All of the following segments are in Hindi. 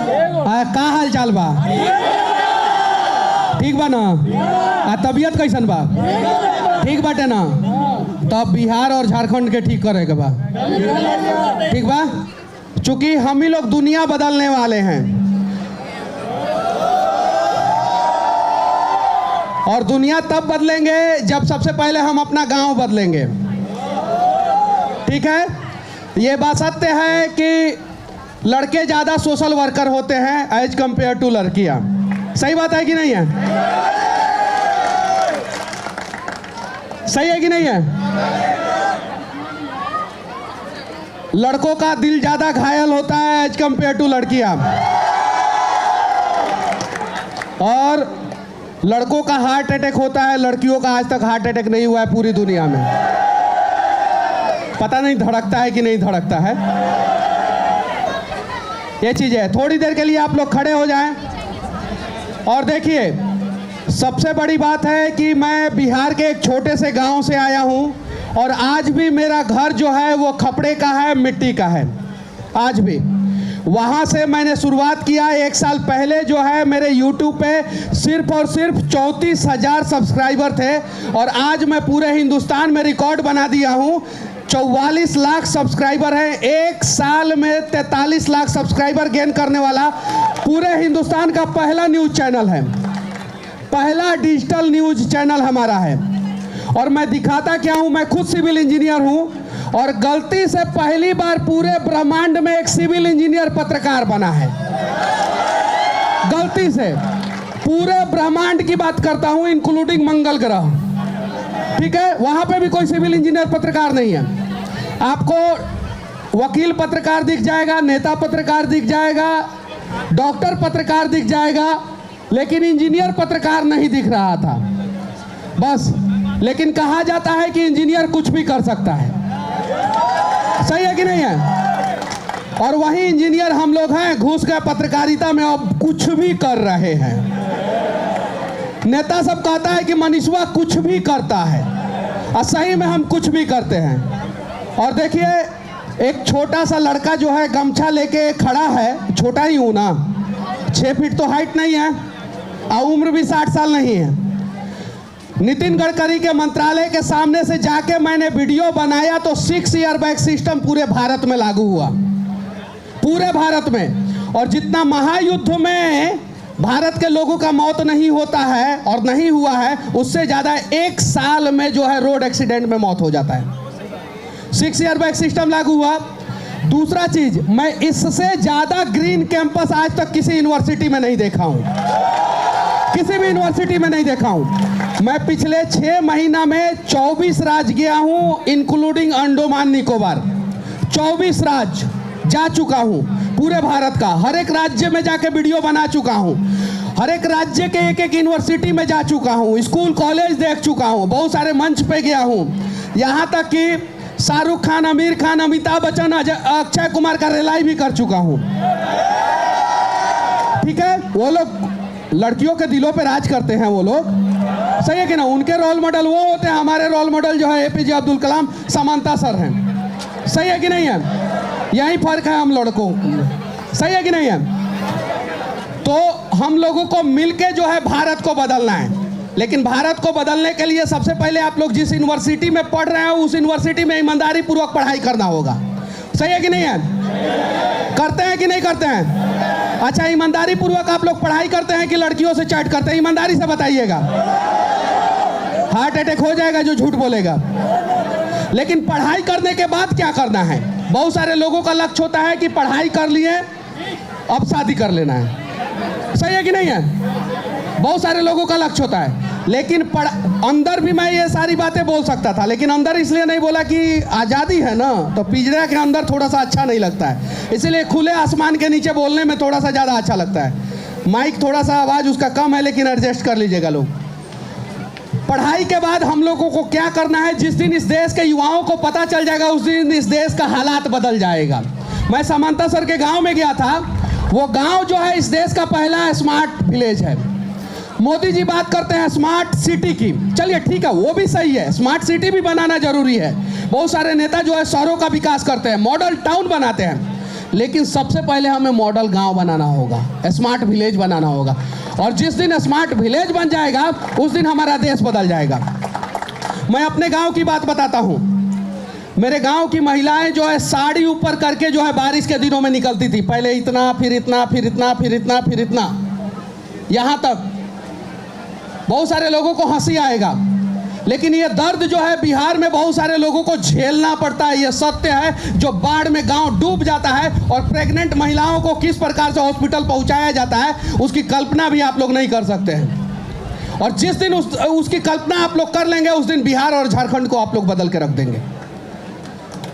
का हाल चाल बा? ठीक बा ना? तबीयत कैसन बा? ठीक बाटे ना? तब बिहार और झारखंड के ठीक करे के बा। ठीक बा? चूंकि हम ही लोग दुनिया बदलने वाले हैं और दुनिया तब बदलेंगे जब सबसे पहले हम अपना गांव बदलेंगे। ठीक है? ये बात सत्य है कि लड़के ज़्यादा सोशल वर्कर होते हैं एज कंपेयर टू लड़कियां। सही बात है कि नहीं है? सही है कि नहीं है? लड़कों का दिल ज़्यादा घायल होता है एज कंपेयर टू लड़कियां, और लड़कों का हार्ट अटैक होता है, लड़कियों का आज तक हार्ट अटैक नहीं हुआ है पूरी दुनिया में। पता नहीं धड़कता है कि नहीं धड़कता है। ये चीज़ है। थोड़ी देर के लिए आप लोग खड़े हो जाएं और देखिए, सबसे बड़ी बात है कि मैं बिहार के एक छोटे से गांव से आया हूं और आज भी मेरा घर जो है वो खपड़े का है, मिट्टी का है। आज भी वहाँ से मैंने शुरुआत किया। 1 साल पहले जो है मेरे YouTube पे सिर्फ और सिर्फ 34,000 सब्सक्राइबर थे और आज मैं पूरे हिंदुस्तान में रिकॉर्ड बना दिया हूँ। 44 लाख सब्सक्राइबर हैं। 1 साल में 43 लाख सब्सक्राइबर गेन करने वाला पूरे हिंदुस्तान का पहला न्यूज़ चैनल है, पहला डिजिटल न्यूज़ चैनल हमारा है। और मैं दिखाता क्या हूँ, मैं खुद सिविल इंजीनियर हूँ और गलती से पहली बार पूरे ब्रह्मांड में एक सिविल इंजीनियर पत्रकार बना है। गलती से पूरे ब्रह्मांड की बात करता हूँ, इंक्लूडिंग मंगल ग्रह। ठीक है? वहाँ पे भी कोई सिविल इंजीनियर पत्रकार नहीं है। आपको वकील पत्रकार दिख जाएगा, नेता पत्रकार दिख जाएगा, डॉक्टर पत्रकार दिख जाएगा, लेकिन इंजीनियर पत्रकार नहीं दिख रहा था बस। लेकिन कहा जाता है कि इंजीनियर कुछ भी कर सकता है। सही है कि नहीं है? और वही इंजीनियर हम लोग हैं, घुस गए पत्रकारिता में, अब कुछ भी कर रहे हैं। नेता सब कहता है कि मनीषवा कुछ भी करता है और सही में हम कुछ भी करते हैं। और देखिए, एक छोटा सा लड़का जो है गमछा लेके खड़ा है, छोटा ही हूँ ना, 6 फीट तो हाइट नहीं है और उम्र भी 60 साल नहीं है। नितिन गडकरी के मंत्रालय के सामने से जाके मैंने वीडियो बनाया तो 6 एयरबैग सिस्टम पूरे भारत में लागू हुआ, पूरे भारत में। और जितना महायुद्ध में भारत के लोगों का मौत नहीं होता है और नहीं हुआ है, उससे ज़्यादा 1 साल में जो है रोड एक्सीडेंट में मौत हो जाता है। 6 एयरबैग सिस्टम लागू हुआ। दूसरा चीज, मैं इससे ज़्यादा ग्रीन कैंपस आज तक किसी यूनिवर्सिटी में नहीं देखा हूँ, किसी भी यूनिवर्सिटी में नहीं देखा हूँ। मैं पिछले 6 महीना में 24 राज्य गया हूँ, इंक्लूडिंग अंडमान निकोबार। 24 राज्य जा चुका हूँ पूरे भारत का। हर एक राज्य में जाके वीडियो बना चुका हूँ, हर एक राज्य के एक यूनिवर्सिटी में जा चुका हूँ, स्कूल कॉलेज देख चुका हूँ, बहुत सारे मंच पे गया हूँ। यहाँ तक कि शाहरुख खान, आमिर खान, अमिताभ बच्चन, अक्षय कुमार का रिलाई भी कर चुका हूँ। ठीक है? वो लोग लड़कियों के दिलों पे राज करते हैं वो लोग। सही है कि ना? उनके रोल मॉडल वो होते हैं, हमारे रोल मॉडल जो है APJ अब्दुल कलाम, समांता सर हैं। सही है कि नहीं है? यही फर्क है हम लड़कों। सही है कि नहीं है? तो हम लोगों को मिलके जो है भारत को बदलना है। लेकिन भारत को बदलने के लिए सबसे पहले आप लोग जिस यूनिवर्सिटी में पढ़ रहे हैं उस यूनिवर्सिटी में ईमानदारी पूर्वक पढ़ाई करना होगा। सही है कि नहीं है? करते हैं कि नहीं करते हैं? अच्छा, ईमानदारी पूर्वक आप लोग पढ़ाई करते हैं कि लड़कियों से चैट करते हैं? ईमानदारी से बताइएगा। हार्ट अटैक हो जाएगा जो झूठ बोलेगा। लेकिन पढ़ाई करने के बाद क्या करना है? बहुत सारे लोगों का लक्ष्य होता है कि पढ़ाई कर लिए अब शादी कर लेना है। सही है कि नहीं है? बहुत सारे लोगों का लक्ष्य होता है। लेकिन अंदर भी मैं ये सारी बातें बोल सकता था, लेकिन अंदर इसलिए नहीं बोला कि आज़ादी है ना, तो पिंजरे के अंदर थोड़ा सा अच्छा नहीं लगता है, इसलिए खुले आसमान के नीचे बोलने में थोड़ा सा ज़्यादा अच्छा लगता है। माइक थोड़ा सा आवाज़ उसका कम है, लेकिन एडजस्ट कर लीजिएगा लोग। पढ़ाई के बाद हम लोगों को क्या करना है? जिस दिन इस देश के युवाओं को पता चल जाएगा उस दिन इस देश का हालात बदल जाएगा। मैं समांता सर के गाँव में गया था। वो गाँव जो है इस देश का पहला स्मार्ट विलेज है। मोदी जी बात करते हैं स्मार्ट सिटी की, चलिए ठीक है, वो भी सही है, स्मार्ट सिटी भी बनाना जरूरी है। बहुत सारे नेता जो है शहरों का विकास करते हैं, मॉडल टाउन बनाते हैं, लेकिन सबसे पहले हमें मॉडल गांव बनाना होगा, स्मार्ट विलेज बनाना होगा। और जिस दिन स्मार्ट विलेज बन जाएगा उस दिन हमारा देश बदल जाएगा। मैं अपने गांव की बात बताता हूं। मेरे गांव की महिलाएं जो है साड़ी ऊपर करके जो है बारिश के दिनों में निकलती थी। पहले इतना, फिर इतना, फिर इतना, फिर इतना, फिर इतना, यहां तक। बहुत सारे लोगों को हंसी आएगा, लेकिन ये दर्द जो है बिहार में बहुत सारे लोगों को झेलना पड़ता है। ये सत्य है। जो बाढ़ में गांव डूब जाता है और प्रेग्नेंट महिलाओं को किस प्रकार से हॉस्पिटल पहुंचाया जाता है, उसकी कल्पना भी आप लोग नहीं कर सकते हैं। और जिस दिन उसकी कल्पना आप लोग कर लेंगे, उस दिन बिहार और झारखंड को आप लोग बदल के रख देंगे।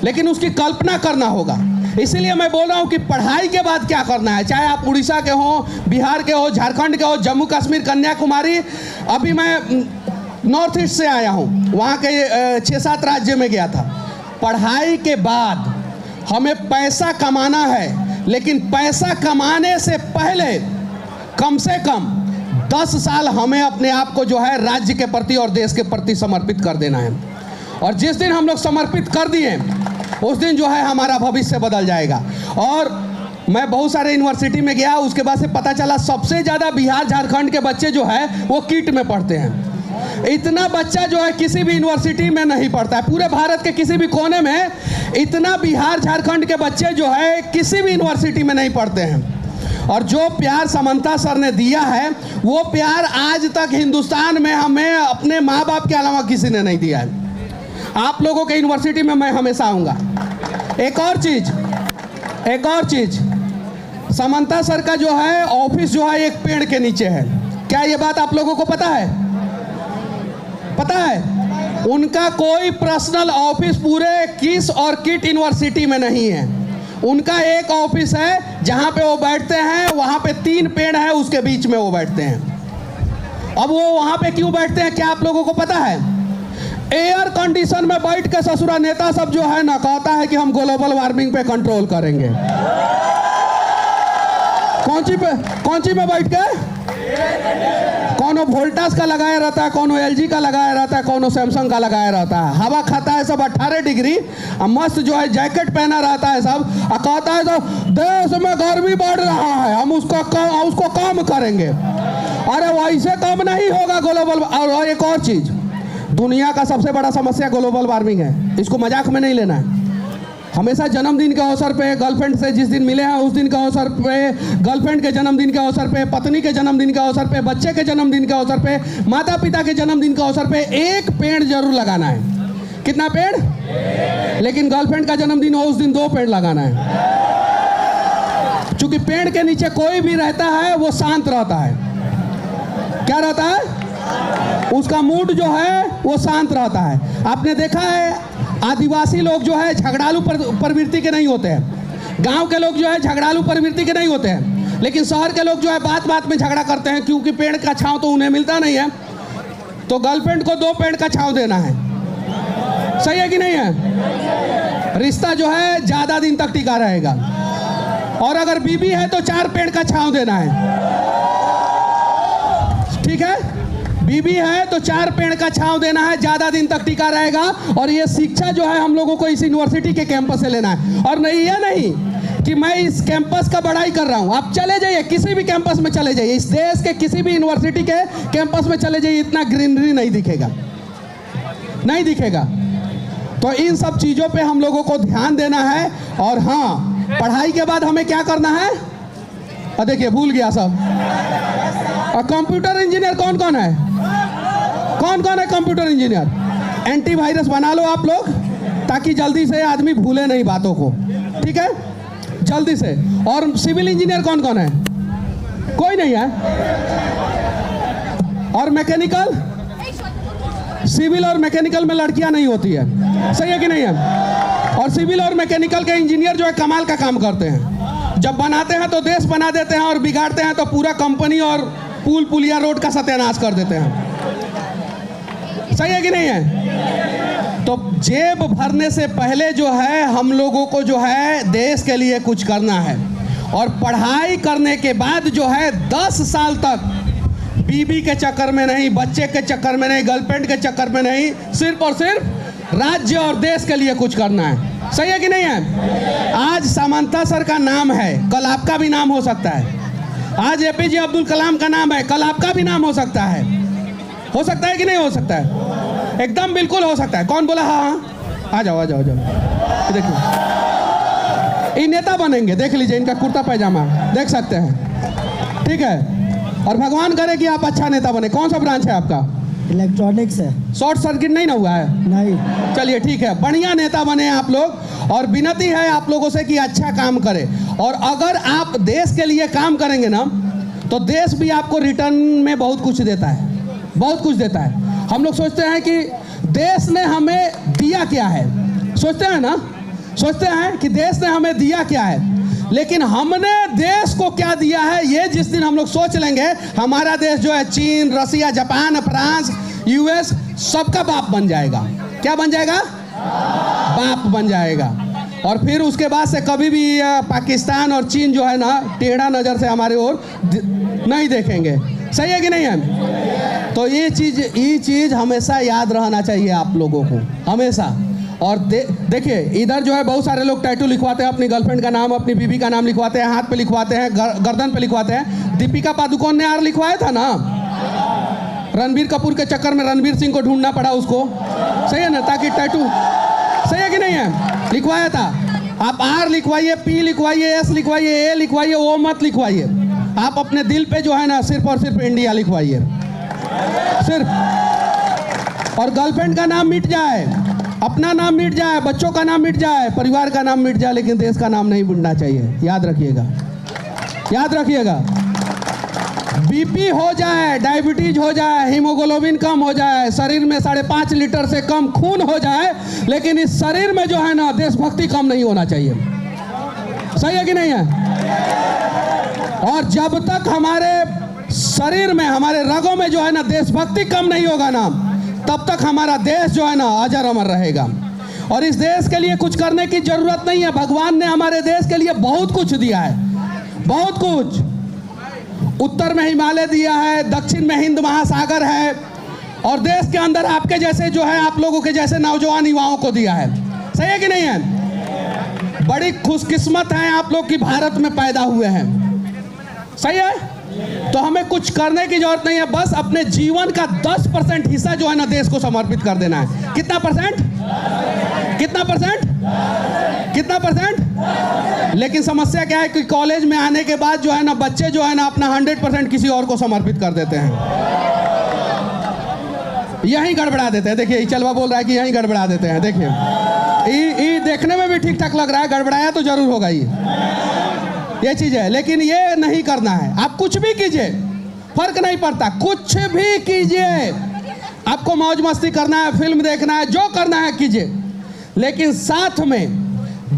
लेकिन उसकी कल्पना करना होगा। इसीलिए मैं बोल रहा हूं कि पढ़ाई के बाद क्या करना है, चाहे आप उड़ीसा के हो, बिहार के हो, झारखंड के हो, जम्मू कश्मीर, कन्याकुमारी। अभी मैं नॉर्थ ईस्ट से आया हूं, वहां के 6-7 राज्य में गया था। पढ़ाई के बाद हमें पैसा कमाना है, लेकिन पैसा कमाने से पहले कम से कम 10 साल हमें अपने आप को जो है राज्य के प्रति और देश के प्रति समर्पित कर देना है। और जिस दिन हम लोग समर्पित कर दिए, उस दिन जो है हमारा भविष्य बदल जाएगा। और मैं बहुत सारे यूनिवर्सिटी में गया, उसके बाद से पता चला सबसे ज़्यादा बिहार झारखंड के बच्चे जो है वो किट में पढ़ते हैं। इतना बच्चा जो है किसी भी यूनिवर्सिटी में नहीं पढ़ता है। पूरे भारत के किसी भी कोने में इतना बिहार झारखंड के बच्चे जो है किसी भी यूनिवर्सिटी में नहीं पढ़ते हैं। और जो प्यार समंता सर ने दिया है, वो प्यार आज तक हिंदुस्तान में हमें अपने माँ बाप के अलावा किसी ने नहीं दिया है। आप लोगों के यूनिवर्सिटी में मैं हमेशा आऊँगा। एक और चीज़, समंता सर का जो है ऑफिस जो है एक पेड़ के नीचे है। क्या ये बात आप लोगों को पता है? पता है? उनका कोई पर्सनल ऑफिस पूरे किस और किट यूनिवर्सिटी में नहीं है। उनका एक ऑफिस है जहां पे वो बैठते हैं, वहां पे 3 पेड़ है, उसके बीच में वो बैठते हैं। अब वो वहां पे क्यों बैठते हैं, क्या आप लोगों को पता है? एयर कंडीशन में बैठ के ससुरा नेता सब जो है ना कहता है कि हम ग्लोबल वार्मिंग पे कंट्रोल करेंगे। कौन सी में बैठ के? कोनो वोल्टास का लगाया रहता है, कोनो LG का लगाया रहता है, कोनो सैमसंग का लगाया रहता है। हवा खाता है सब 18 डिग्री, मस्त जो है जैकेट पहना रहता है सब, कहता है सब देश में गर्मी बढ़ रहा है, हम उसको कम करेंगे। अरे वैसे कम नहीं होगा ग्लोबल। और एक और चीज, दुनिया का सबसे बड़ा समस्या ग्लोबल वार्मिंग है। इसको मजाक में नहीं लेना है। हमेशा जन्मदिन के अवसर पे, गर्लफ्रेंड से जिस दिन मिले हैं उस दिन के अवसर पे, गर्लफ्रेंड के जन्मदिन के अवसर पे, पत्नी के जन्मदिन के अवसर पे, बच्चे के जन्मदिन के अवसर पे, माता पिता के जन्मदिन के अवसर पे एक पेड़ जरूर लगाना है। कितना पेड़? लेकिन गर्लफ्रेंड का जन्मदिन हो उस दिन 2 पेड़ लगाना है। क्योंकि पेड़ के नीचे कोई भी रहता है वो शांत रहता है। क्या रहता है? उसका मूड जो है वो शांत रहता है। आपने देखा है आदिवासी लोग जो है झगड़ालू प्रवृत्ति के नहीं होते हैं। गांव के लोग जो है झगड़ालू प्रवृत्ति के नहीं होते हैं। लेकिन शहर के लोग जो है बात बात में झगड़ा करते हैं, क्योंकि पेड़ का छांव तो उन्हें मिलता नहीं है। तो गर्लफ्रेंड को 2 पेड़ का छांव देना है। सही है कि नहीं है? रिश्ता जो है ज़्यादा दिन तक टिका रहेगा। और अगर बीबी है तो 4 पेड़ का छांव देना है। ठीक है? बीबी है तो 4 पेड़ का छांव देना है, ज्यादा दिन तक टिका रहेगा। और ये शिक्षा जो है हम लोगों को इस यूनिवर्सिटी के कैंपस से लेना है। और नहीं कि मैं इस कैंपस का बड़ाई कर रहा हूं। आप चले जाइए, किसी भी कैंपस में चले जाइए, इस देश के किसी भी यूनिवर्सिटी के कैंपस में चले जाइए, इतना ग्रीनरी नहीं दिखेगा। तो इन सब चीजों पे हम लोगों को ध्यान देना है। और हाँ, पढ़ाई के बाद हमें क्या करना है? देखिए भूल गया सब। और कंप्यूटर इंजीनियर कौन कौन है? Computer engineer? एंटीवायरस बना लो आप लोग, ताकि जल्दी से आदमी भूले नहीं बातों को। ठीक है? जल्दी से। और सिविल इंजीनियर कौन कौन है? कोई नहीं है। और मैकेनिकल? सिविल और मैकेनिकल में लड़कियां नहीं होती है। सही है कि नहीं है? और सिविल और मैकेनिकल के इंजीनियर जो है कमाल का काम करते हैं। जब बनाते हैं तो देश बना देते हैं, और बिगाड़ते हैं तो पूरा कंपनी और पुल पुलिया रोड का सत्यानाश कर देते हैं। सही है कि नहीं है? तो जेब भरने से पहले जो है हम लोगों को जो है देश के लिए कुछ करना है। और पढ़ाई करने के बाद जो है 10 साल तक बीबी के चक्कर में नहीं, बच्चे के चक्कर में नहीं, गर्लफ्रेंड के चक्कर में नहीं, सिर्फ और सिर्फ राज्य और देश के लिए कुछ करना है। सही है कि नहीं है? आज समांता सर का नाम है, कल आपका भी नाम हो सकता है। आज एपीजे अब्दुल कलाम का नाम है, कल आपका भी नाम हो सकता है। हो सकता है कि नहीं हो सकता है? एकदम बिल्कुल हो सकता है। कौन बोला? हाँ हाँ, आ जाओ आ जाओ आ जाओ। देखिए, ये नेता बनेंगे, देख लीजिए इनका कुर्ता पैजामा देख सकते हैं, ठीक है। और भगवान करे कि आप अच्छा नेता बने। कौन सा ब्रांच है आपका? इलेक्ट्रॉनिक्स है। शॉर्ट सर्किट नहीं ना हुआ है? नहीं। चलिए ठीक है, बढ़िया नेता बने आप लोग। और विनती है आप लोगों से कि अच्छा काम करें। और अगर आप देश के लिए काम करेंगे ना, तो देश भी आपको रिटर्न में बहुत कुछ देता है, बहुत कुछ देता है। हम लोग सोचते हैं कि देश ने हमें दिया क्या है, सोचते हैं ना, सोचते हैं कि देश ने हमें दिया क्या है। लेकिन हमने देश को क्या दिया है, ये जिस दिन हम लोग सोच लेंगे, हमारा देश जो है चीन, रसिया, जापान, फ्रांस, यूएस सबका बाप बन जाएगा। क्या बन जाएगा? बाप बन जाएगा। और फिर उसके बाद से कभी भी पाकिस्तान और चीन जो है ना, टेढ़ा नज़र से हमारे ओर नहीं देखेंगे। सही है कि नहीं है? तो ये चीज़ हमेशा याद रहना चाहिए आप लोगों को, हमेशा। और देखिए, इधर जो है बहुत सारे लोग टैटू लिखवाते हैं, अपनी गर्लफ्रेंड का नाम, अपनी बीवी का नाम लिखवाते हैं, हाथ पे लिखवाते हैं, गर्दन पे लिखवाते हैं। दीपिका पादुकोण ने आर लिखवाया था ना, रणबीर कपूर के चक्कर में रणबीर सिंह को ढूंढना पड़ा उसको। सही है ना, ताकि टैटू, सही है कि नहीं है? लिखवाया था। आप आर लिखवाइए, पी लिखवाइए, एस लिखवाइए, ए लिखवाइए, ओ मत लिखवाइए। आप अपने दिल पे जो है ना सिर्फ और सिर्फ इंडिया लिखवाइए, सिर्फ। और गर्लफ्रेंड का नाम मिट जाए, अपना नाम मिट जाए, बच्चों का नाम मिट जाए, परिवार का नाम मिट जाए, लेकिन देश का नाम नहीं मिटना चाहिए। याद रखिएगा, याद रखिएगा। बीपी हो जाए, डायबिटीज हो जाए, हीमोग्लोबिन कम हो जाए, शरीर में 5.5 लीटर से कम खून हो जाए, लेकिन इस शरीर में जो है ना देशभक्ति कम नहीं होना चाहिए। सही है कि नहीं है? और जब तक हमारे शरीर में, हमारे रगों में जो है ना देशभक्ति कम नहीं होगा ना, तब तक हमारा देश जो है ना अजर अमर रहेगा। और इस देश के लिए कुछ करने की जरूरत नहीं है। भगवान ने हमारे देश के लिए बहुत कुछ दिया है, बहुत कुछ। उत्तर में हिमालय दिया है, दक्षिण में हिंद महासागर है, और देश के अंदर आपके जैसे जो है, आप लोगों के जैसे नौजवान युवाओं को दिया है। सही है कि नहीं है? बड़ी खुशकिस्मत हैं आप लोग कि भारत में पैदा हुए हैं। सही है? तो हमें कुछ करने की जरूरत नहीं है, बस अपने जीवन का 10% हिस्सा जो है ना देश को समर्पित कर देना है। कितना परसेंट? कितना परसेंट? कितना परसेंट? लेकिन समस्या क्या है कि कॉलेज में आने के बाद जो है ना बच्चे जो है ना अपना 100% किसी और को समर्पित कर देते हैं, यहीं गड़बड़ा देते हैं। देखिए, चलवा बोल रहा है कि यहीं गड़बड़ा देते हैं। देखिए, ये देखने में भी ठीक ठाक लग रहा है, गड़बड़ाया तो जरूर होगा ये चीज़ है। लेकिन ये नहीं करना है। आप कुछ भी कीजिए, फर्क नहीं पड़ता, कुछ भी कीजिए। आपको मौज मस्ती करना है, फिल्म देखना है, जो करना है कीजिए, लेकिन साथ में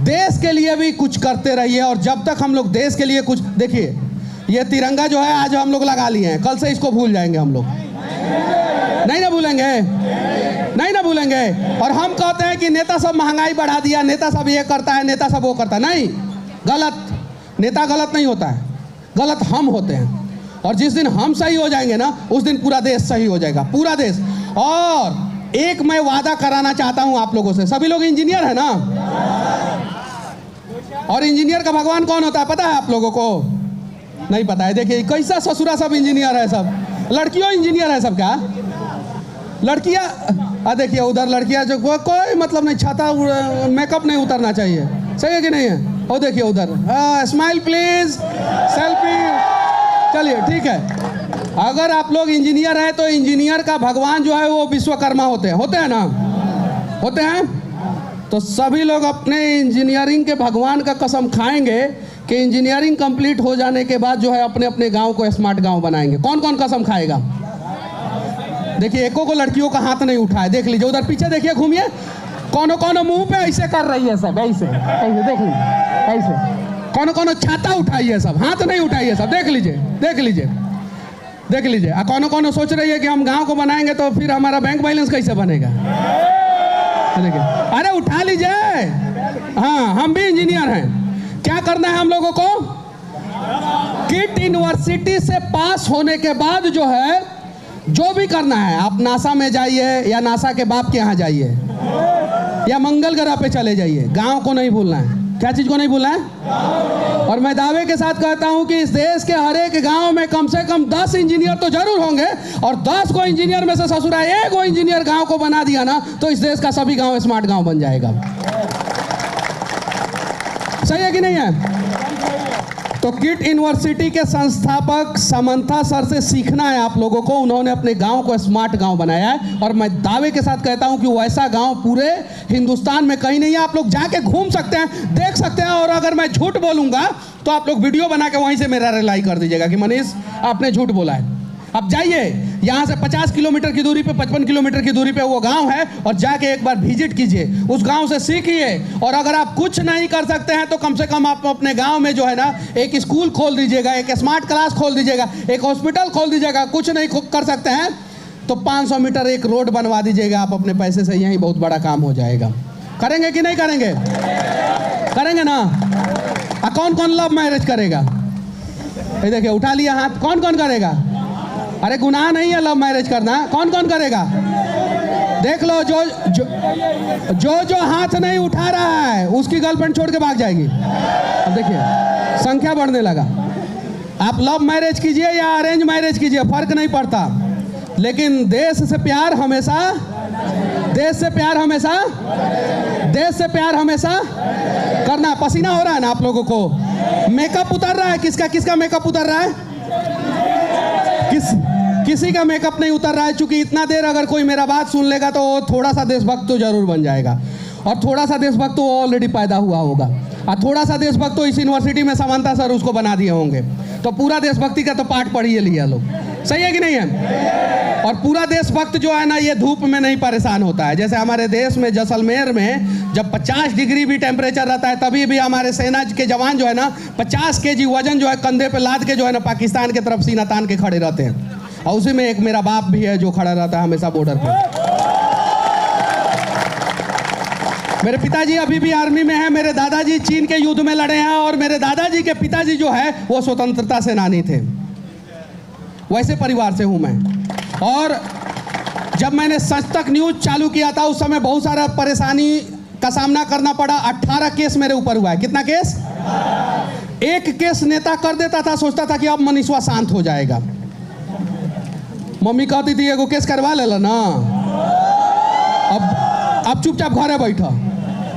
देश के लिए भी कुछ करते रहिए। और जब तक हम लोग देश के लिए कुछ, देखिए ये तिरंगा जो है आज हम लोग लगा लिए हैं, कल से इसको भूल जाएंगे हम लोग। नहीं ना भूलेंगे, नहीं ना भूलेंगे। और हम कहते हैं कि नेता सब महंगाई बढ़ा दिया, नेता सब ये करता है, नेता सब वो करता है। नहीं, गलत। नेता गलत नहीं होता है, गलत हम होते हैं। और जिस दिन हम सही हो जाएंगे ना, उस दिन पूरा देश सही हो जाएगा, पूरा देश। और एक मैं वादा कराना चाहता हूं आप लोगों से, सभी लोग इंजीनियर है ना, और इंजीनियर का भगवान कौन होता है पता है आप लोगों को? नहीं पता है। देखिए कैसा ससुरा सब इंजीनियर है, सब लड़कियों इंजीनियर है सबका। लड़कियां देखिए उधर लड़कियां जो कोई मतलब नहीं, छाता मेकअप नहीं उतरना चाहिए। सही है कि नहीं है? और देखिए उधर, स्माइल प्लीज, सेल्फी। चलिए ठीक है, अगर आप लोग इंजीनियर हैं तो इंजीनियर का भगवान जो है वो विश्वकर्मा होते हैं ना, होते हैं। तो सभी लोग अपने इंजीनियरिंग के भगवान का कसम खाएंगे कि इंजीनियरिंग कंप्लीट हो जाने के बाद जो है अपने अपने गांव को स्मार्ट गांव बनाएंगे। कौन कौन कसम खाएगा? देखिए एको को लड़कियों का हाथ नहीं उठाए, देख लीजिए उधर पीछे देखिए, घूमिए, कौन मुंह पे ऐसे कर रही है सब, ऐसे ऐसे देख लीजिए, ऐसे कौन छाता उठाई है सब, हाथ नहीं उठाई है सब, देख लीजिए देख लीजिए देख लीजिए। कौन सोच रही है कि हम गांव को बनाएंगे तो फिर हमारा बैंक बैलेंस कैसे बनेगा? देखिए, अरे उठा लीजिए। हाँ, हम भी इंजीनियर हैं। क्या करना है हम लोगों को? किट यूनिवर्सिटी से पास होने के बाद जो है जो भी करना है, आप नासा में जाइए या नासा के बाप के यहाँ जाइए, या मंगल ग्रह पे चले जाइए, गांव को नहीं भूलना है। क्या चीज को नहीं भूलना है? और मैं दावे के साथ कहता हूं कि इस देश के हर एक गांव में कम से कम 10 इंजीनियर तो जरूर होंगे, और 10 को इंजीनियर में से ससुरा एक वो इंजीनियर गांव को बना दिया ना, तो इस देश का सभी गांव स्मार्ट गांव बन जाएगा। सही है कि नहीं है? तो किट यूनिवर्सिटी के संस्थापक समंथा सर से सीखना है आप लोगों को। उन्होंने अपने गांव को स्मार्ट गांव बनाया है, और मैं दावे के साथ कहता हूं कि वैसा गांव पूरे हिंदुस्तान में कहीं नहीं है। आप लोग जाके घूम सकते हैं, देख सकते हैं, और अगर मैं झूठ बोलूंगा तो आप लोग वीडियो बना के वहीं से मेरा रिलाई कर दीजिएगा कि मनीष आपने झूठ बोला है। अब जाइए, यहाँ से 50 किलोमीटर की दूरी पे, 55 किलोमीटर की दूरी पे वो गांव है, और जाके एक बार विजिट कीजिए, उस गांव से सीखिए। और अगर आप कुछ नहीं कर सकते हैं तो कम से कम आप अपने गांव में जो है ना एक स्कूल खोल दीजिएगा, एक स्मार्ट क्लास खोल दीजिएगा, एक हॉस्पिटल खोल दीजिएगा। कुछ नहीं कर सकते हैं तो 500 मीटर एक रोड बनवा दीजिएगा आप अपने पैसे से, यही बहुत बड़ा काम हो जाएगा। करेंगे कि नहीं करेंगे? करेंगे ना? कौन कौन लव मैरिज करेगा? ये देखिए, उठा लिया हाथ। कौन कौन करेगा? अरे गुनाह नहीं है लव मैरिज करना। कौन कौन करेगा? देख लो, जो हाथ नहीं उठा रहा है उसकी गर्लफ्रेंड छोड़ के भाग जाएगी। अब देखिए संख्या बढ़ने लगा। आप लव मैरिज कीजिए या अरेंज मैरिज कीजिए, फर्क नहीं पड़ता, लेकिन देश से प्यार हमेशा, देश से प्यार हमेशा, देश से प्यार हमेशा करना। पसीना हो रहा है ना आप लोगों को? मेकअप उतर रहा है? किसका किसका मेकअप उतर रहा है? किसी का मेकअप नहीं उतर रहा है। चूंकि इतना देर अगर कोई मेरा बात सुन लेगा तो थोड़ा सा देशभक्त तो जरूर बन जाएगा, और थोड़ा सा देशभक्त तो ऑलरेडी पैदा हुआ होगा, और थोड़ा सा देशभक्त तो इस यूनिवर्सिटी में समंथा सर उसको बना दिए होंगे। तो पूरा देशभक्ति का तो पाठ पढ़िए लिया लोग। सही है कि नहीं है? और पूरा देशभक्त जो है ना ये धूप में नहीं परेशान होता है। जैसे हमारे देश में जैसलमेर में जब 50 डिग्री भी टेम्परेचर रहता है तभी भी हमारे सेना के जवान जो है ना 50 केजी वजन जो है कंधे पे लाद के जो है ना पाकिस्तान की तरफ सीना तान के खड़े रहते हैं। और उसी में एक मेरा बाप भी है जो खड़ा रहता है हमेशा बॉर्डर पे। मेरे पिताजी अभी भी आर्मी में हैं। मेरे दादाजी चीन के युद्ध में लड़े हैं, और मेरे दादाजी के पिताजी जो है वो स्वतंत्रता सेनानी थे। वैसे परिवार से हूं मैं। और जब मैंने सच तक न्यूज चालू किया था उस समय बहुत सारा परेशानी का सामना करना पड़ा। 18 केस मेरे ऊपर हुआ है। कितना केस? एक केस नेता कर देता था, सोचता था कि अब मनीषवा शांत हो जाएगा। मम्मी कहती थी एगो केस करवा लेला ना, अब चुपचाप घरे बैठा,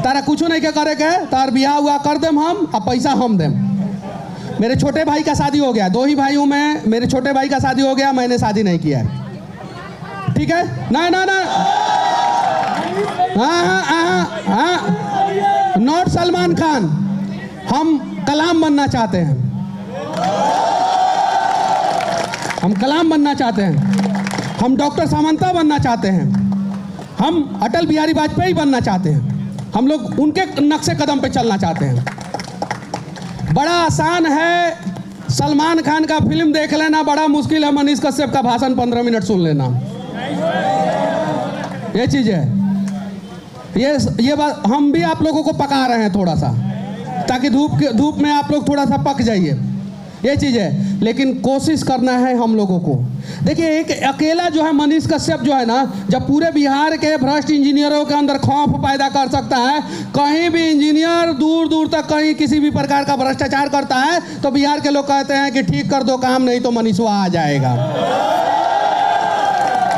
तारा कुछ नहीं के करे के, तार बियाह हुआ कर देम हम, अब पैसा हम देम। मेरे छोटे भाई का शादी हो गया, 2 ही भाई हूं मैं, मेरे छोटे भाई का शादी हो गया, मैंने शादी नहीं किया है। ठीक है ना? ना ना, हाँ, नॉट सलमान खान, हम कलाम बनना चाहते हैं, हम कलाम बनना चाहते हैं, हम डॉक्टर समंथा बनना चाहते हैं, हम अटल बिहारी वाजपेयी बनना चाहते हैं, हम लोग उनके नक्शे कदम पे चलना चाहते हैं। बड़ा आसान है, सलमान खान का फिल्म देख लेना, बड़ा मुश्किल है मनीष कश्यप का भाषण 15 मिनट सुन लेना। ये चीज है, ये बात हम भी आप लोगों को पका रहे हैं थोड़ा सा, ताकि धूप में आप लोग थोड़ा सा पक जाइए। ये चीज है, लेकिन कोशिश करना है हम लोगों को। देखिए एक अकेला जो है मनीष कश्यप जो है ना, जब पूरे बिहार के भ्रष्ट इंजीनियरों के अंदर खौफ पैदा कर सकता है, कहीं भी इंजीनियर दूर दूर तक कहीं किसी भी प्रकार का भ्रष्टाचार करता है तो बिहार के लोग कहते हैं कि ठीक कर दो काम, नहीं तो मनीषवा आ जाएगा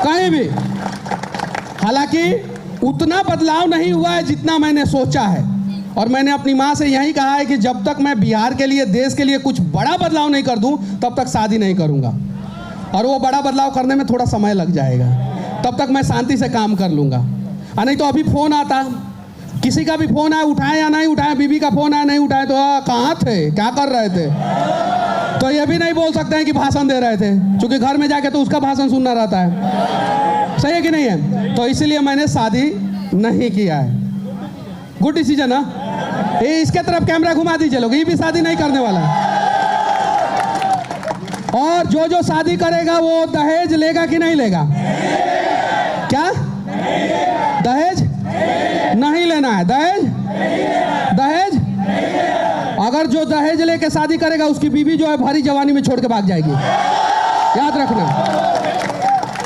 कहीं भी। हालांकि उतना बदलाव नहीं हुआ है जितना मैंने सोचा है, और मैंने अपनी माँ से यही कहा है कि जब तक मैं बिहार के लिए, देश के लिए कुछ बड़ा बदलाव नहीं कर दूं तब तक शादी नहीं करूंगा। और वो बड़ा बदलाव करने में थोड़ा समय लग जाएगा, तब तक मैं शांति से काम कर लूँगा। नहीं तो अभी फ़ोन आता, किसी का भी फ़ोन आया, उठाए या नहीं उठाए, बीबी का फ़ोन आया नहीं उठाए तो कहाँ थे, क्या कर रहे थे, तो ये भी नहीं बोल सकते हैं कि भाषण दे रहे थे, क्योंकि घर में जाके तो उसका भाषण सुनना रहता है। सही है कि नहीं है? तो इसलिए मैंने शादी नहीं किया है। गुड डिसीजन है। ये इसके तरफ कैमरा घुमा दीजिए लोग, ये भी शादी नहीं करने वाला है। और जो शादी करेगा वो दहेज लेगा कि नहीं लेगा? क्या दहेज नहीं लेना है? दहेज अगर जो दहेज लेके शादी करेगा उसकी बीवी जो है भरी जवानी में छोड़ के भाग जाएगी, याद रखना।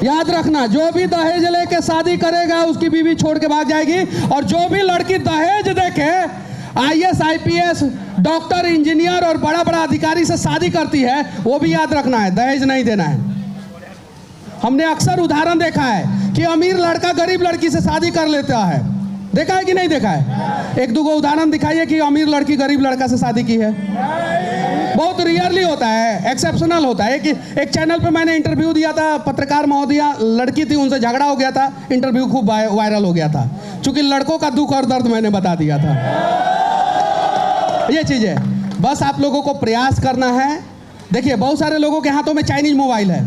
याद रखना, जो भी दहेज लेके शादी करेगा उसकी बीवी छोड़ के भाग जाएगी। और जो भी लड़की दहेज देके IAS IPS डॉक्टर इंजीनियर और बड़ा बड़ा अधिकारी से शादी करती है, वो भी याद रखना है, दहेज नहीं देना है। हमने अक्सर उदाहरण देखा है कि अमीर लड़का गरीब लड़की से शादी कर लेता है। देखा है कि नहीं देखा है? एक दो उदाहरण दिखाइए कि अमीर लड़की गरीब लड़का से शादी की है। बहुत रियरली होता है, एक्सेप्शनल होता है। कि एक चैनल पे मैंने इंटरव्यू दिया था, पत्रकार महोदया लड़की थी, उनसे झगड़ा हो गया था, इंटरव्यू खूब वायरल हो गया था, क्योंकि लड़कों का दुख और दर्द मैंने बता दिया था। ये चीज़ है, बस आप लोगों को प्रयास करना है। देखिए, बहुत सारे लोगों के हाथों में चाइनीज मोबाइल है।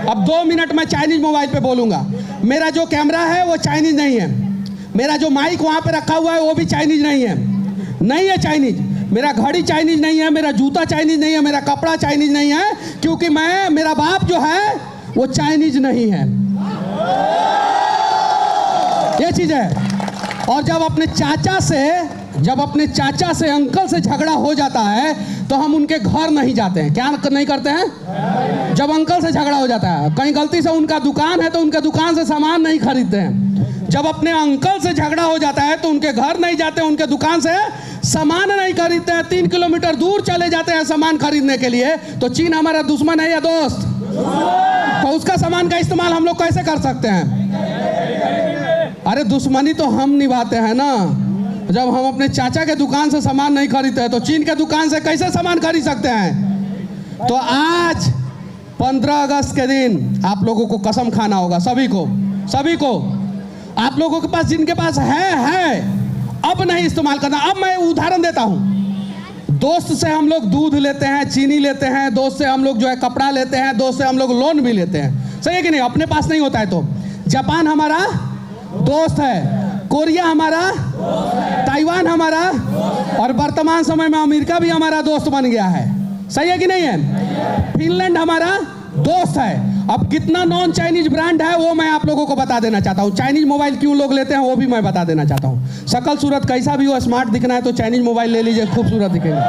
अब 2 मिनट मैं चाइनीज मोबाइल पे बोलूँगा। मेरा जो कैमरा है वो चाइनीज नहीं है, मेरा जो माइक वहाँ पे रखा हुआ है वो भी चाइनीज नहीं है चाइनीज। मेरा घड़ी चाइनीज नहीं है, मेरा जूता चाइनीज नहीं है, मेरा कपड़ा चाइनीज नहीं है, क्योंकि मेरा बाप जो है वो चाइनीज नहीं है। ये चीज़ है। और जब अपने चाचा से अंकल से झगड़ा हो जाता है तो हम उनके घर नहीं जाते हैं। क्या नहीं करते हैं? जब अंकल से झगड़ा हो जाता है, कहीं गलती से उनका दुकान है तो उनके दुकान से सामान नहीं खरीदते हैं। जब अपने अंकल से झगड़ा हो जाता है तो उनके घर नहीं जाते, उनके दुकान से सामान नहीं खरीदते हैं, 3 किलोमीटर दूर चले जाते हैं सामान खरीदने के लिए। तो चीन हमारा दुश्मन है या दोस्त? तो उसका सामान का इस्तेमाल हम लोग कैसे कर सकते हैं? अरे दुश्मनी तो हम निभाते हैं ना। जब हम अपने चाचा के दुकान से सामान नहीं खरीदते हैं तो चीन के दुकान से कैसे सामान खरीद सकते हैं? तो आज 15 अगस्त के दिन आप लोगों को कसम खाना होगा, सभी को। आप लोगों के पास, जिनके पास है, अब नहीं इस्तेमाल करना। अब मैं उदाहरण देता हूँ। दोस्त से हम लोग दूध लेते हैं, चीनी लेते हैं, दोस्त से हम लोग जो है कपड़ा लेते हैं, दोस्त से हम लोग लोन भी लेते हैं, सही है कि नहीं? अपने पास नहीं होता है तो जापान हमारा दोस्त है, कोरिया हमारा, ताइवान हमारा, और वर्तमान समय में अमेरिका भी हमारा दोस्त बन गया है, सही है कि नहीं है? फिनलैंड हमारा दोस्त है। अब कितना नॉन चाइनीज ब्रांड है वो मैं आप लोगों को बता देना चाहता हूँ। चाइनीज मोबाइल क्यों लोग लेते हैं वो भी मैं बता देना चाहता हूँ। शकल सूरत कैसा भी हो, स्मार्ट दिखना है तो चाइनीज मोबाइल ले लीजिए, खूबसूरत दिखेगा।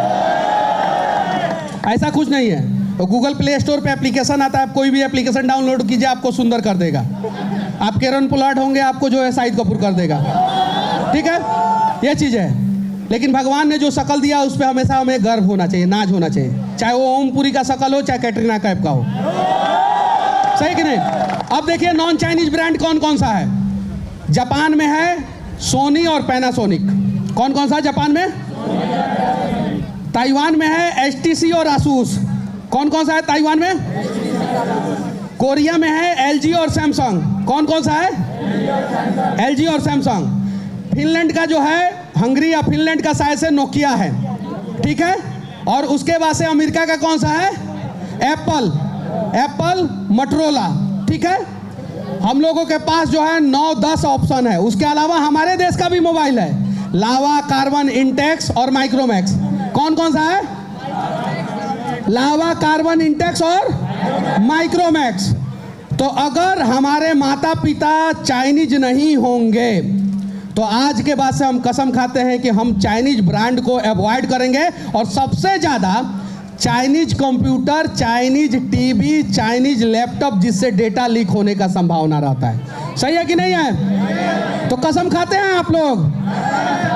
ऐसा कुछ नहीं है। तो गूगल प्ले स्टोर पे एप्लीकेशन आता है, आप कोई भी एप्लीकेशन डाउनलोड कीजिए, आपको सुंदर कर देगा। आप किरण पोलार्ड होंगे, आपको जो है शाहिद कपूर कर देगा। ठीक है, ये चीज़ है। लेकिन भगवान ने जो शकल दिया उस पर हमेशा हमें गर्व होना चाहिए, नाज होना चाहिए, चाहे वो ओमपुरी का शकल हो, चाहे कैटरीना कैफ का हो, सही कि नहीं? अब देखिए नॉन चाइनीज ब्रांड कौन कौन सा है। जापान में है सोनी और पैनासोनिक। कौन सा जापान में? ताइवान में है HTC और आसूस। कौन सा है ताइवान में? कोरिया में है LG और सैमसंग। कौन सा है? LG और सैमसंग। फिनलैंड का जो है, हंगरी या फिनलैंड का शायद से नोकिया है, ठीक है। और उसके बाद से अमेरिका का कौन सा है? एप्पल, मोटरोला, ठीक है। हम लोगों के पास जो है 9-10 ऑप्शन है। उसके अलावा हमारे देश का भी मोबाइल है, लावा, कार्बन, इंटेक्स और माइक्रोमैक्स। कौन सा है? लावा, कार्बन, इंटेक्स और माइक्रोमैक्स। तो अगर हमारे माता पिता चाइनीज नहीं होंगे तो आज के बाद से हम कसम खाते हैं कि हम चाइनीज ब्रांड को अवॉइड करेंगे। और सबसे ज़्यादा Chinese computer, Chinese TV, Chinese laptop, जिससे डेटा लीक होने का संभावना रहता है। सही है कि नहीं है? तो कसम खाते हैं आप लोग,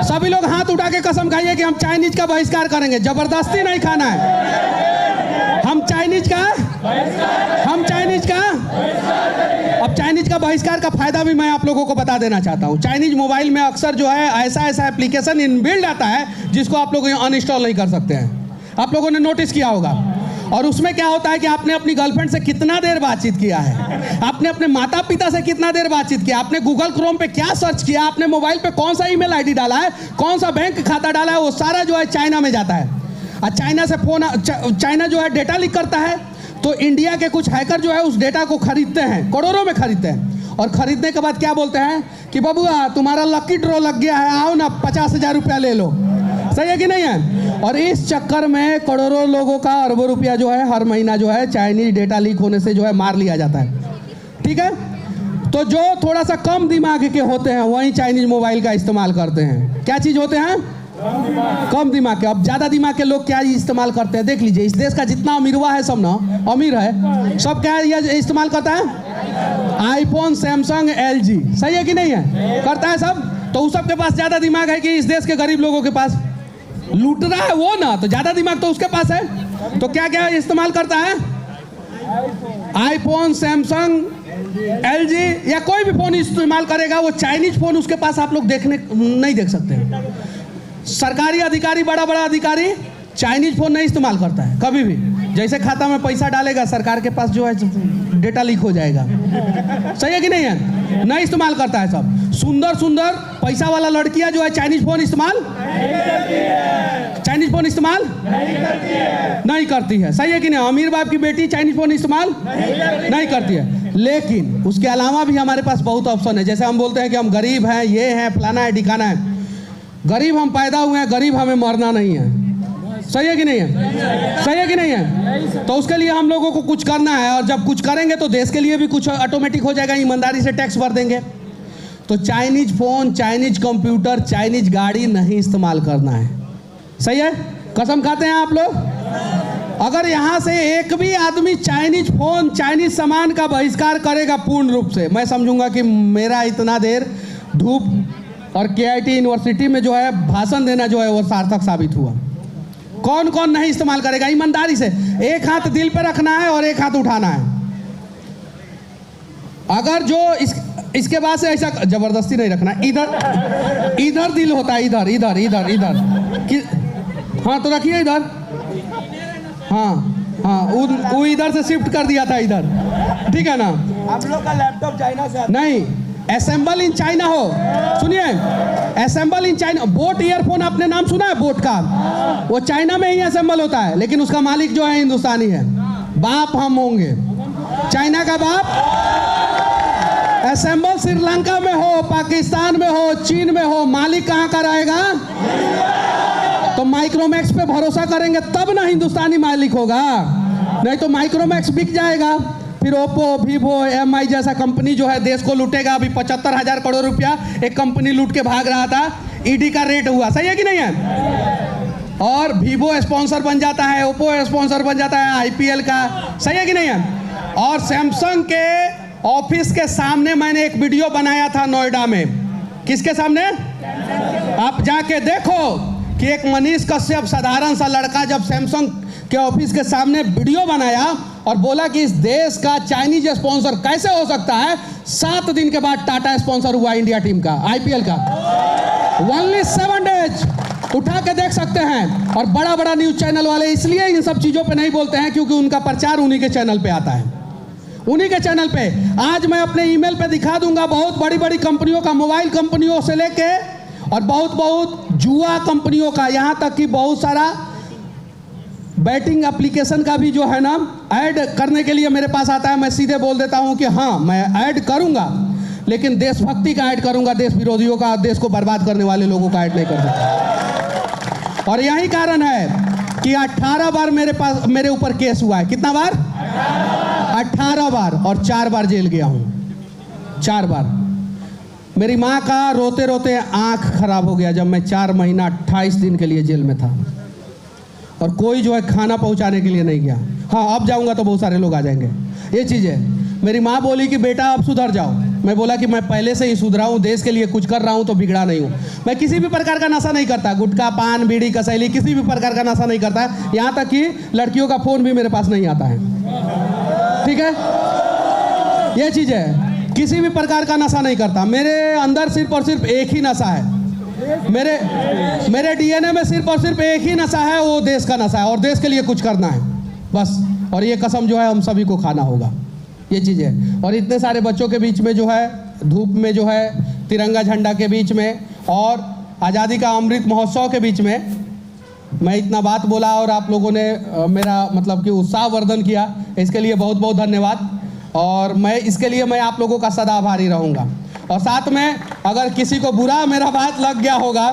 सभी लोग हाथ उठा के कसम खाइए कि हम चाइनीज का बहिष्कार करेंगे। जबरदस्ती नहीं खाना है। हम चाइनीज का अब चाइनीज का बहिष्कार का फायदा भी मैं आप लोगों को बता देना चाहता हूँ। चाइनीज मोबाइल में अक्सर जो है ऐसा एप्लीकेशन इनबिल्ड आता है जिसको आप लोग अनइंस्टॉल नहीं कर सकते हैं। आप लोगों ने नोटिस किया होगा। और उसमें क्या होता है कि आपने अपनी गर्लफ्रेंड से कितना देर बातचीत किया है, आपने अपने माता पिता से कितना देर बातचीत किया, आपने गूगल क्रोम पे क्या सर्च किया, आपने मोबाइल पे कौन सा ईमेल आईडी डाला है, कौन सा बैंक खाता डाला है, वो सारा जो है चाइना में जाता है। और चाइना जो है डेटा लीक करता है। तो इंडिया के कुछ हैकर जो है उस डेटा को खरीदते हैं, करोड़ों में खरीदते हैं। और खरीदने के बाद क्या बोलते हैं कि बबुआ तुम्हारा लकी ड्रॉ लग गया है, आओ ना 50,000 रुपया ले लो। सही है कि नहीं है? और इस चक्कर में करोड़ों लोगों का अरबों रुपया जो है हर महीना जो है चाइनीज डेटा लीक होने से जो है मार लिया जाता है। ठीक है, तो जो थोड़ा सा कम दिमाग के होते हैं वही चाइनीज मोबाइल का इस्तेमाल करते हैं। क्या चीज़ होते हैं? कम दिमाग के। अब ज़्यादा दिमाग के लोग क्या इस्तेमाल करते हैं? देख लीजिए, इस देश का जितना अमीरवा है सब ना, अमीर है, सब क्या ये इस्तेमाल करता है? आईफोन, सैमसंग, एलजी, सही है कि नहीं है? करता है सब। तो उस सब के पास ज्यादा दिमाग है कि इस देश के गरीब लोगों के पास? लूट रहा है वो ना, तो ज्यादा दिमाग तो उसके पास है। तो क्या क्या इस्तेमाल करता है? आईफोन, सैमसंग, एलजी या कोई भी फोन इस्तेमाल करेगा। वो चाइनीज फोन उसके पास आप लोग नहीं देख सकते। सरकारी अधिकारी, बड़ा बड़ा अधिकारी चाइनीज फोन नहीं इस्तेमाल करता है कभी भी। जैसे खाता में पैसा डालेगा, सरकार के पास जो है डेटा लीक हो जाएगा। सही है कि नहीं है? नहीं इस्तेमाल करता है सब। सुंदर सुंदर पैसा वाला लड़कियां जो है चाइनीज फोन इस्तेमाल नहीं करती है। सही है कि नहीं? अमीर बाप की बेटी चाइनीज फोन इस्तेमाल नहीं करती है। लेकिन उसके अलावा भी हमारे पास बहुत ऑप्शन है। जैसे हम बोलते हैं कि हम गरीब हैं, ये है, फलाना है, ठिकाना है। गरीब हम पैदा हुए हैं, गरीब हमें मरना नहीं है। सही है कि नहीं है? सही है कि नहीं है? तो उसके लिए हम लोगों को कुछ करना है, और जब कुछ करेंगे तो देश के लिए भी कुछ ऑटोमेटिक हो जाएगा। ईमानदारी से टैक्स भर देंगे। तो Chinese phone, Chinese computer, Chinese गाड़ी नहीं इस्तेमाल करना है। सही है? कसम खाते हैं आप लोग? अगर यहाँ से एक भी आदमी चाइनीज फोन, चाइनीज सामान का बहिष्कार करेगा पूर्ण रूप से, मैं समझूंगा कि मेरा इतना देर धूप और केआईटी यूनिवर्सिटी में जो है भाषण देना जो है वो सार्थक साबित हुआ। कौन कौन नहीं इस्तेमाल करेगा? ईमानदारी से एक हाथ दिल पे रखना है और एक हाथ उठाना है। अगर जो इसके बाद से ऐसा जबरदस्ती नहीं रखना। इधर दिल होता है, इधर इधर इधर इधर। हाँ तो रखिए इधर। हाँ, वो इधर से शिफ्ट कर दिया था इधर, ठीक है ना? आप लोग का लैपटॉप चाइना से नहीं, असेंबल इन चाइना हो। सुनिए, assemble in China. Boat earphone आपने नाम सुना है? बोट का वो चाइना में ही असेंबल होता है, लेकिन उसका मालिक जो है हिंदुस्तानी है। बाप हम होंगे, चाइना का बाप। असेंबल श्रीलंका में हो, पाकिस्तान में हो, चीन में हो, मालिक कहाँ का रहेगा? तो माइक्रोमैक्स पे भरोसा करेंगे तब ना हिंदुस्तानी मालिक होगा, नहीं तो माइक्रोमैक्स बिक जाएगा। फिर ओप्पो, वीवो, एमआई जैसा कंपनी जो है देश को लूटेगा। अभी 75,000 करोड़ रुपया एक कंपनी लूट के भाग रहा था, ईडी का रेट हुआ। सही है कि नहीं है? और वीवो स्पॉन्सर बन जाता है, ओप्पो स्पॉन्सर बन जाता है आईपीएल का। सही है कि नहीं है? और सैमसंग के ऑफिस के सामने मैंने एक वीडियो बनाया था नोएडा में। किसके सामने? आप जाके देखो कि एक मनीष कश्यप साधारण सा लड़का जब सैमसंग के ऑफिस के सामने वीडियो बनाया और बोला कि इस देश का चाइनीज स्पॉन्सर कैसे हो सकता है। 7 दिन के बाद टाटा स्पॉन्सर हुआ इंडिया टीम का, आईपीएल का। Only 7 days. उठा के देख सकते हैं। और बड़ा बड़ा न्यूज चैनल वाले इसलिए इन सब चीजों पे नहीं बोलते हैं क्योंकि उनका प्रचार उन्हीं के चैनल पे आता है, उन्हीं के चैनल पे। आज मैं अपने ईमेल पे दिखा दूंगा, बहुत बड़ी बड़ी कंपनियों का, मोबाइल कंपनियों से लेके और बहुत जुआ कंपनियों का, यहाँ तक कि बहुत सारा बैटिंग एप्लीकेशन का भी जो है ना ऐड करने के लिए मेरे पास आता है। मैं सीधे बोल देता हूँ कि हाँ मैं ऐड करूँगा, लेकिन देशभक्ति का ऐड करूँगा, देश विरोधियों का, देश को बर्बाद करने वाले लोगों का ऐड नहीं कर सकता। और यही कारण है कि 18 बार मेरे ऊपर केस हुआ है। कितना बार? 18 बार। और 4 बार जेल गया हूँ, 4 बार। मेरी माँ का रोते रोते आँख खराब हो गया जब मैं 4 महीना 28 दिन के लिए जेल में था, और कोई जो है खाना पहुंचाने के लिए नहीं गया। हाँ अब जाऊंगा तो बहुत सारे लोग आ जाएंगे। ये चीज़ है। मेरी माँ बोली कि बेटा अब सुधर जाओ। मैं बोला कि मैं पहले से ही सुधरा हूँ, देश के लिए कुछ कर रहा हूँ तो बिगड़ा नहीं हूँ। मैं किसी भी प्रकार का नशा नहीं करता, गुटखा, पान, बीड़ी, कसैली, किसी भी प्रकार का नशा नहीं करता। यहाँ तक कि लड़कियों का फ़ोन भी मेरे पास नहीं आता है, ठीक है? ये चीज़ है, किसी भी प्रकार का नशा नहीं करता। मेरे अंदर सिर्फ और सिर्फ एक ही नशा है, मेरे डीएनए में सिर्फ और सिर्फ एक ही नशा है, वो देश का नशा है, और देश के लिए कुछ करना है बस। और ये कसम जो है हम सभी को खाना होगा, ये चीज़ है। और इतने सारे बच्चों के बीच में जो है, धूप में जो है, तिरंगा झंडा के बीच में और आज़ादी का अमृत महोत्सव के बीच में मैं इतना बात बोला और आप लोगों ने मेरा मतलब कि उत्साहवर्धन किया, इसके लिए बहुत बहुत धन्यवाद। और मैं इसके लिए मैं आप लोगों का सदा आभारी रहूँगा। और साथ में अगर किसी को बुरा मेरा बात लग गया होगा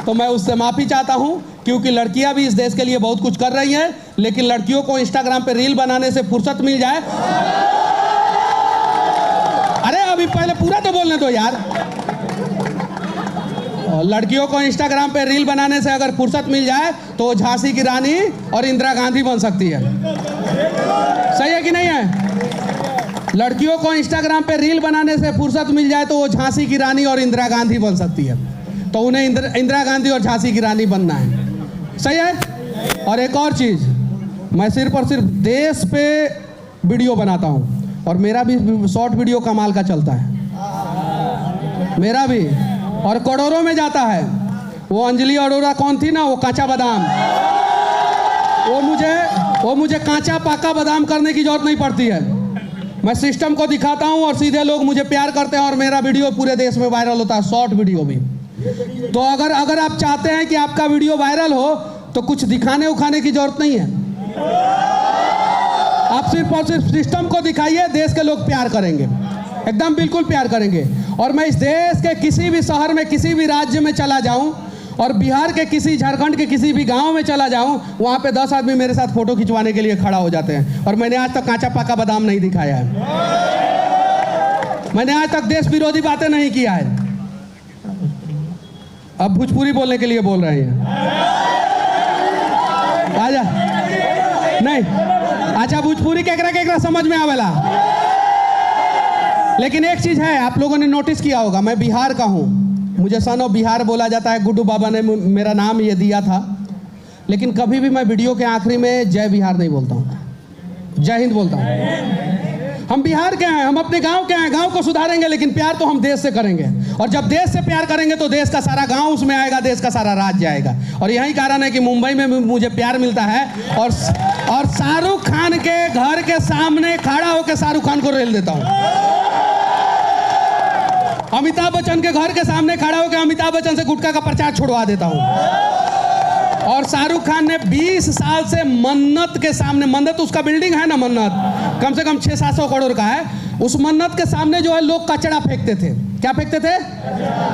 तो मैं उससे माफ़ी चाहता हूँ, क्योंकि लड़कियाँ भी इस देश के लिए बहुत कुछ कर रही हैं, लेकिन लड़कियों को इंस्टाग्राम पे रील बनाने से फुर्सत मिल जाए। अरे अभी पहले पूरा तो बोलने दो यार। लड़कियों को इंस्टाग्राम पे रील बनाने से अगर फुर्सत मिल जाए तो झांसी की रानी और इंदिरा गांधी बन सकती है। सही है कि नहीं है? लड़कियों को इंस्टाग्राम पे रील बनाने से फुर्सत मिल जाए तो वो झांसी की रानी और इंदिरा गांधी बन सकती है, तो उन्हें इंदिरा गांधी और झांसी की रानी बनना है। सही है। और एक और चीज़, मैं सिर्फ और सिर्फ देश पे वीडियो बनाता हूँ और मेरा भी शॉर्ट वीडियो कमाल का चलता है, मेरा भी, और करोड़ों में जाता है। वो अंजलि अरोड़ा कौन थी ना, वो कांचा बादाम, वो मुझे कांचा पाका बादाम करने की जरूरत नहीं पड़ती है। मैं सिस्टम को दिखाता हूँ और सीधे लोग मुझे प्यार करते हैं और मेरा वीडियो पूरे देश में वायरल होता है, शॉर्ट वीडियो भी। तो अगर आप चाहते हैं कि आपका वीडियो वायरल हो तो कुछ दिखाने उखाने की जरूरत नहीं है, आप सिर्फ और सिर्फ सिस्टम को दिखाइए, देश के लोग प्यार करेंगे, एकदम बिल्कुल प्यार करेंगे। और मैं इस देश के किसी भी शहर में, किसी भी राज्य में चला जाऊं और बिहार के किसी, झारखंड के किसी भी गांव में चला जाऊं, वहां पे 10 आदमी मेरे साथ फोटो खिंचवाने के लिए खड़ा हो जाते हैं। और मैंने आज तक कांचा पाका बादाम नहीं दिखाया है, मैंने आज तक देश विरोधी बातें नहीं किया है। अब भोजपुरी बोलने के लिए बोल रहे हैं, आजा नहीं, अच्छा भोजपुरी केकरा समझ में आवेला। लेकिन एक चीज है, आप लोगों ने नोटिस किया होगा, मैं बिहार का हूँ, मुझे सन ऑफ बिहार बोला जाता है, गुड्डू बाबा ने मेरा नाम ये दिया था। लेकिन कभी भी मैं वीडियो के आखिरी में जय बिहार नहीं बोलता हूँ, जय हिंद बोलता हूँ। हम बिहार के हैं, हम अपने गांव के हैं, गांव को सुधारेंगे, लेकिन प्यार तो हम देश से करेंगे। और जब देश से प्यार करेंगे तो देश का सारा गांव उसमें आएगा, देश का सारा राज्य आएगा। और यही कारण है कि मुंबई में मुझे प्यार मिलता है और शाहरुख खान के घर के सामने खड़ा होकर शाहरुख खान को रेल देता हूँ। अमिताभ बच्चन के घर के सामने खड़ा होकर अमिताभ बच्चन से गुटखा का प्रचार छुड़वा देता हूँ। और शाहरुख खान ने 20 साल से मन्नत के सामने, मन्नत उसका बिल्डिंग है ना, मन्नत कम से कम 600-700 करोड़ का है, उस मन्नत के सामने जो है लोग कचरा फेंकते थे। क्या फेंकते थे?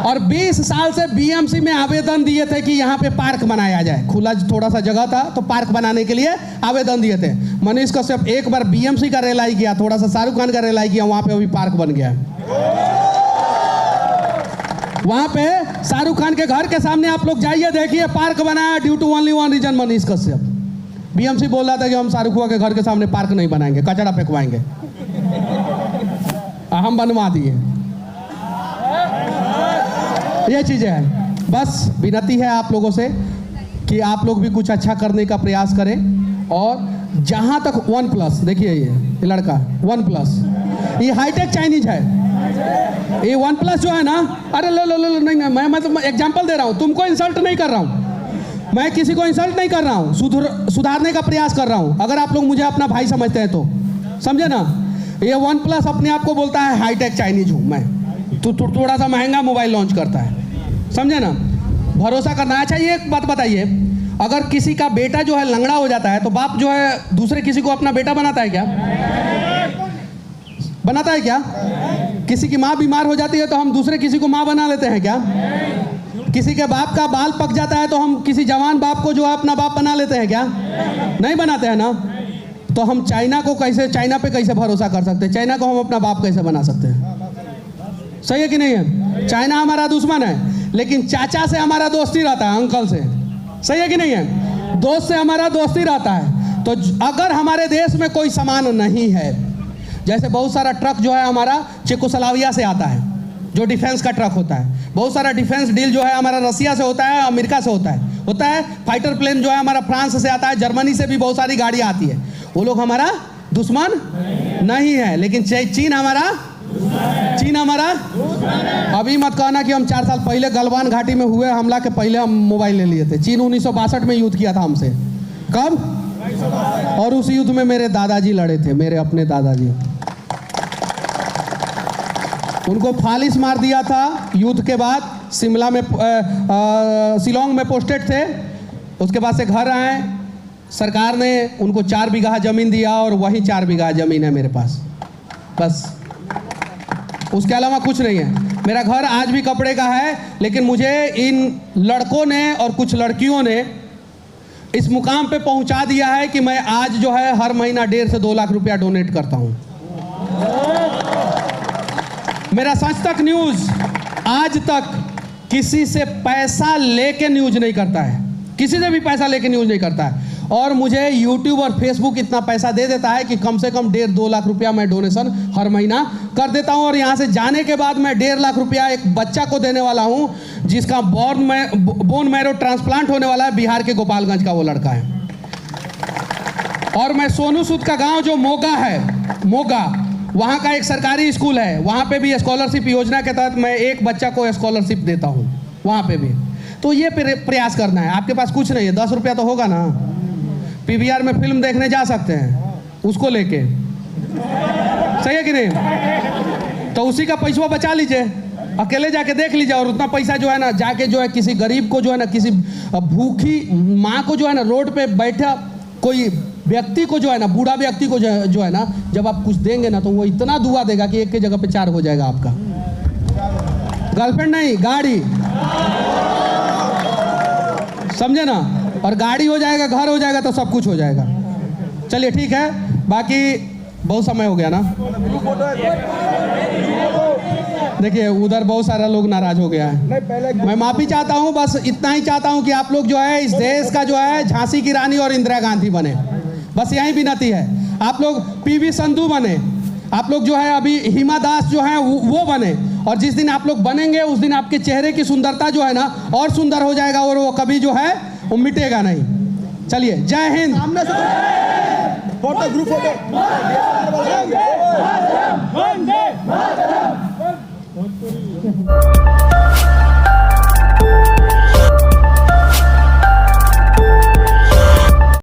और 20 साल से बीएमसी में आवेदन दिए थे कि यहाँ पे पार्क बनाया जाए, खुला थोड़ा सा जगह था तो पार्क बनाने के लिए आवेदन दिए थे। मनीष कश्यप एक बार बीएमसी का रेलाई किया, थोड़ा सा शाहरुख खान का रेलाई किया, वहाँ पे अभी पार्क बन गया है। वहां पे शाहरुख खान के घर के सामने आप लोग जाइए, देखिए, पार्क बनाया due to only one reason, Manish Kashyap. BMC बोल रहा था कि हम शाहरुख के घर के सामने पार्क नहीं बनाएंगे, कचरा फेंकवाएंगे, हम बनवा दिए। ये चीजें हैं। बस विनती है आप लोगों से कि आप लोग भी कुछ अच्छा करने का प्रयास करें। और जहां तक OnePlus, देखिए ये लड़का OnePlus, ये हाईटेक चाइनीज है। ये OnePlus जो है ना, अरे लो नहीं, मैं तो एग्जांपल दे रहा हूँ, तुमको इंसल्ट नहीं कर रहा हूँ, मैं किसी को इंसल्ट नहीं कर रहा हूँ, सुधारने का प्रयास कर रहा हूँ। अगर आप लोग मुझे अपना भाई समझते हैं तो समझे ना। ये OnePlus अपने आप को बोलता है हाईटेक चाइनीज हूँ मैं, तो थोड़ा सा महंगा मोबाइल लॉन्च करता है, समझे ना। भरोसा करना। अच्छा ये एक बात बताइए, अगर किसी का बेटा जो है लंगड़ा हो जाता है तो बाप जो है दूसरे किसी को अपना बेटा बनाता है क्या? बनाता है क्या? किसी की माँ बीमार हो जाती है तो हम दूसरे किसी को माँ बना लेते हैं क्या? किसी के बाप का बाल पक जाता है तो हम किसी जवान बाप को जो है अपना बाप बना लेते हैं क्या? नहीं बनाते हैं ना। तो हम चाइना पे कैसे भरोसा कर सकते हैं? चाइना को हम अपना बाप कैसे बना सकते हैं? सही है कि नहीं है? चाइना हमारा दुश्मन है, लेकिन चाचा से हमारा दोस्ती रहता है, अंकल से। सही है कि नहीं है? दोस्त से हमारा दोस्ती रहता है। तो अगर हमारे देश में कोई सामान नहीं है, जैसे बहुत सारा ट्रक जो है हमारा चेकोस्लोवाकिया से आता है, जो डिफेंस का ट्रक होता है। बहुत सारा डिफेंस डील जो है हमारा रसिया से होता है, अमेरिका से होता है। फाइटर प्लेन जो है हमारा फ्रांस से आता है, जर्मनी से भी बहुत सारी गाड़ियाँ आती है। वो लोग हमारा दुश्मन नहीं है, लेकिन चीन हमारा अभी मत कहना कि हम 4 साल पहले गलवान घाटी में हुए हमला के पहले हम मोबाइल ले लिए थे। चीन 1962 में युद्ध किया था हमसे। कब? और उस युद्ध में मेरे दादाजी लड़े थे, मेरे अपने दादाजी। उनको फालिस मार दिया था युद्ध के बाद। शिमला में शिलोंग में पोस्टेड थे। उसके बाद से घर आए, सरकार ने उनको 4 बीघा ज़मीन दिया और वही 4 बीघा ज़मीन है मेरे पास, बस। उसके अलावा कुछ नहीं है। मेरा घर आज भी कपड़े का है, लेकिन मुझे इन लड़कों ने और कुछ लड़कियों ने इस मुकाम पे पहुंचा दिया है कि मैं आज जो है हर महीना 1.5 से 2 लाख रुपया डोनेट करता हूं। मेरा सच तक न्यूज़ आज तक किसी से पैसा लेके न्यूज़ नहीं करता है, किसी से भी पैसा लेके न्यूज़ नहीं करता है। और मुझे यूट्यूब और फेसबुक इतना पैसा दे देता है कि कम से कम 1.5-2 लाख रुपया मैं डोनेशन हर महीना कर देता हूं। और यहाँ से जाने के बाद मैं 1.5 लाख रुपया एक बच्चा को देने वाला हूं जिसका बोन मैरो ट्रांसप्लांट होने वाला है, बिहार के गोपालगंज का वो लड़का है। और मैं सोनू सूद का गांव जो मोगा है, मोगा, वहाँ का एक सरकारी स्कूल है, वहाँ पे भी स्कॉलरशिप योजना के तहत मैं एक बच्चा को स्कॉलरशिप देता हूँ वहाँ पे भी। तो ये प्रयास करना है। आपके पास कुछ नहीं है, 10 रुपया तो होगा ना, PVR में फिल्म देखने जा सकते हैं उसको लेके, सही है कि नहीं? तो उसी का पैसा बचा लीजिए, अकेले जाके देख लीजिए। और उतना पैसा जो है ना, जाके जो है किसी गरीब को जो है ना, किसी भूखी माँ को जो है ना, रोड पे बैठा कोई व्यक्ति को जो है ना, बूढ़ा व्यक्ति को जो है ना, जब आप कुछ देंगे ना तो वो इतना दुआ देगा कि एक के जगह पे 4 हो जाएगा आपका। गर्लफ्रेंड नहीं, गाड़ी, समझे ना? और गाड़ी हो जाएगा, घर हो जाएगा, तो सब कुछ हो जाएगा। चलिए ठीक है, बाकी बहुत समय हो गया ना। देखिए उधर बहुत सारा लोग नाराज हो गया है, मैं माफी चाहता हूं। बस इतना ही चाहता हूं कि आप लोग जो है इस देश का जो है झांसी की रानी और इंदिरा गांधी बने, बस यही विनती है। आप लोग PV संधू बने, आप लोग जो है अभी हिमा दास जो है वो बने। और जिस दिन आप लोग बनेंगे उस दिन आपके चेहरे की सुंदरता जो है ना और सुंदर हो जाएगा, और वो कभी जो है वो मिटेगा नहीं। चलिए, जय हिंद। Photo, group photo.